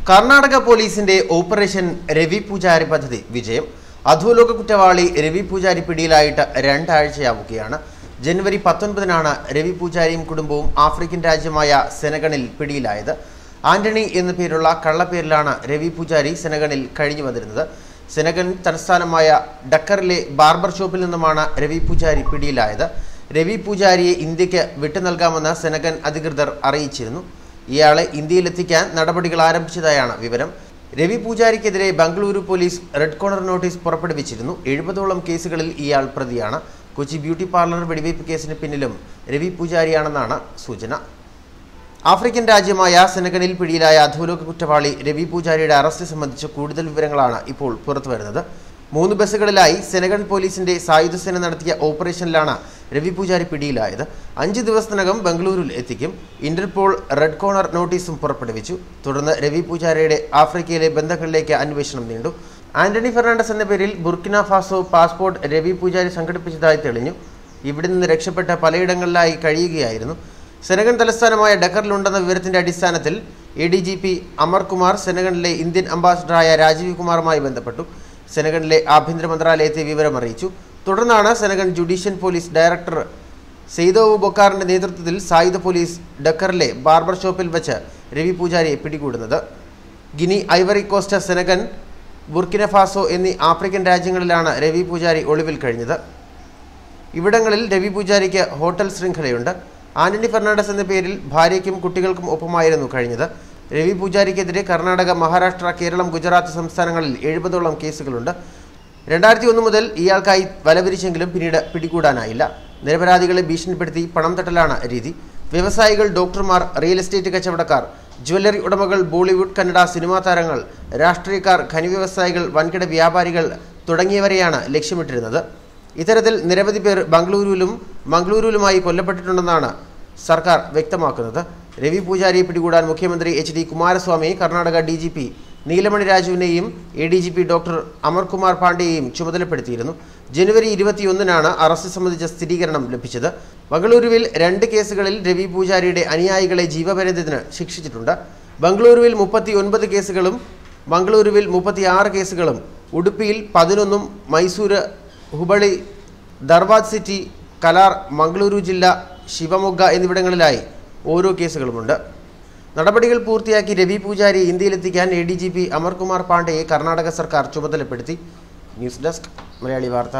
കർണാടക പോലീസിന്റെ ഓപ്പറേഷൻ രവി പൂജാരി പദ്ധതി വിജയം. അധോലോക കുറ്റവാളി രവി പൂജാരി പിടിയിലായിട്ട് 2 ആഴ്ചയാവുകയാണ്. ജനുവരി 19-നാണ് രവി പൂജാരിയും കുടുംബവും ആഫ്രിക്കൻ രാജ്യമായ സെനഗണിൽ പിടിയിലായത്. ആന്റണി എന്ന പേരുള്ള കള്ളപ്പേരിലാണ് രവി പൂജാരി സെനഗണിൽ കഴിഞ്ഞു വന്നിരുന്നത്. സെനഗൺ തലസ്ഥാനമായ ഡക്കറിലെ ബാർബർ ഷോപ്പിൽ നിന്നുമാണ് രവി പൂജാരി പിടിയിലായത്. രവി പൂജാരിയെ ഇന്ത്യക്ക് വിട്ടു നൽകാമെന്ന് സെനഗൺ അധികൃതർ അറിയിച്ചിരുന്നു. ഇയാളെ ഇന്ത്യയിലെത്തിക്കാൻ നടപടികൾ ആരംഭിച്ചതായാണ് വിവരം. രവി പൂജാരിക്കെതിരെ Bengaluru police red corner notice പുറപ്പെടുവിച്ചിരുന്നു. 70ഓളം കേസുകളിൽ ഇയാൾ പ്രതിയാണ്. കൊച്ചി ബ്യൂട്ടി പാർലർ വെടിവയ്പ് കേസിന് പിന്നിലും രവി പൂജാരിയാണെന്നാണ് സൂചന. ആഫ്രിക്കൻ രാജ്യമായ സെനഗണിൽ പിടിയിലായ അധോലോക കുറ്റവാളി രവി പൂജാരിയുടെ അറസ്റ്റ് സംബന്ധിച്ച് കൂടുതൽ വിവരങ്ങളാണ് ഇപ്പോൾ പുറത്തുവരുന്നത്. 3 ബസ്സുകളിലായി സെനഗൺ പോലീസിന്റെ സായുധസേന നടത്തിയ ഓപ്പറേഷനിലാണ് രവി പൂജാരി പിടിയിലായത്. 5 ദിവസത്തിനകം ബംഗളൂരുവിൽ എത്തിക്കും. ഇന്റർപോൾ റെഡ് കോർണർ നോട്ടീസും പുറപ്പെടുവിച്ചു. തുടർന്ന് രവി പൂജാരിയുടെ ആഫ്രിക്കയിലെ ബന്ധങ്ങളിലേക്ക് അന്വേഷണം നീണ്ടു. ആന്റണി ഫെർണാണ്ടസ് എന്ന പേരിൽ Burkina Faso passport Ravi Pujari സംഘടിപ്പിച്ചതായി തെളിഞ്ഞു. ഇവിടെ നിന്ന് രക്ഷപ്പെട്ട പലയിടങ്ങളിലായി കഴിയുകയായിരുന്നു. സെനഗൺ തലസ്ഥാനമായ ഡക്കറിലുണ്ടെന്ന വിവരത്തിന്റെ അടിസ്ഥാനത്തിൽ ADGP അമർ കുമാർ സെനഗണിലെ ഇന്ത്യൻ അംബാസഡറായ രാജീവ് കുമാറുമായി ബന്ധപ്പെട്ടു. സെനഗണിലെ ആഭ്യന്തര മന്ത്രാലയത്തെ വിവരമറിയിച്ചു. തുടർന്നാണ് Senegal judicial police director Seydou ബൊക്കാറിന്റെ നേതൃത്വത്തിൽ സായുധ പോലീസ് ഡക്കറിലെ ബാർബർ ഷോപ്പിൽ വെച്ച് രവി പൂജാരിയെ പിടികൂടുന്നത്. Guinea, Ivory Coast, Senegal, Burkina Faso എന്നീ ആഫ്രിക്കൻ രാജ്യങ്ങളിലാണ് രവി പൂജാരി ഒളിവിൽ കഴിഞ്ഞത്. ഇവിടങ്ങളിൽ രവി പൂജാരിക്ക് ഹോട്ടൽ ശൃംഖലയുണ്ട്. ആന്റണി ഫെർണാണ്ടസ് എന്ന പേരിൽ ഭാര്യയ്ക്കും കുട്ടികൾക്കും ഒപ്പമായിരുന്നു കഴിഞ്ഞത്. രവി പൂജാരിക്കെതിരെ കർണാടക, മഹാരാഷ്ട്ര, കേരളം, ഗുജറാത്ത് സംസ്ഥാനങ്ങളിൽ 70ഓളം കേസുകളുണ്ട്. 2001 മുതൽ ഇയാൾക്കായി വലവിരിച്ചെങ്കിലും പിന്നീട് പിടികൂടാനായില്ല. നിരപരാധികളെ ഭീഷണിപ്പെടുത്തി പണം തട്ടലാണ് രീതി. വ്യവസായികൾ, ഡോക്ടർമാർ, റിയൽ എസ്റ്റേറ്റ് കച്ചവടക്കാർ, ജ്വല്ലറി ഉടമകൾ, ബോളിവുഡ്, കന്നഡ സിനിമാ താരങ്ങൾ, രാഷ്ട്രീയക്കാർ, ഖനി വ്യവസായികൾ, വൻകിട വ്യാപാരികൾ തുടങ്ങിയവരെയാണ് ലക്ഷ്യമിട്ടിരുന്നത്. ഇത്തരത്തിൽ നിരവധി പേർ ബംഗളൂരുവിലും മംഗളൂരുവിലുമായി കൊല്ലപ്പെട്ടിട്ടുണ്ടെന്നാണ് സർക്കാർ വ്യക്തമാക്കുന്നത്. രവി പൂജാരിയെ പിടികൂടാൻ മുഖ്യമന്ത്രി HD കുമാരസ്വാമി കർണാടക DGP നീലമണി രാജുവിനെയും ADGP ഡോക്ടർ അമർ കുമാർ പാണ്ഡെയെയും ചുമതലപ്പെടുത്തിയിരുന്നു. ജനുവരി 21-നാണ് അറസ്റ്റ് സംബന്ധിച്ച സ്ഥിരീകരണം ലഭിച്ചത്. ബംഗളൂരുവിൽ 2 കേസുകളിൽ രവി പൂജാരിയുടെ അനുയായികളെ ജീവപര്യന്തത്തിന് ശിക്ഷിച്ചിട്ടുണ്ട്. ബംഗളൂരുവിൽ 39 കേസുകളും മംഗളൂരുവിൽ 36 കേസുകളും ഉടുപ്പിയിൽ 11ഉം മൈസൂര്, ഹുബളി, ധർവാദ് സിറ്റി, കലാർ, മംഗളൂരു ജില്ല, ശിവമൊഗ്ഗ എന്നിവിടങ്ങളിലായി ഓരോ കേസുകളുമുണ്ട്. നടപടികൾ പൂർത്തിയാക്കി രവി പൂജാരിയെ ഇന്ത്യയിലെത്തിക്കാൻ ADGP അമർ കുമാർ പാണ്ഡെയെ കർണാടക സർക്കാർ ചുമതലപ്പെടുത്തി. ന്യൂസ് ഡെസ്ക്, മലയാളി വാർത്ത.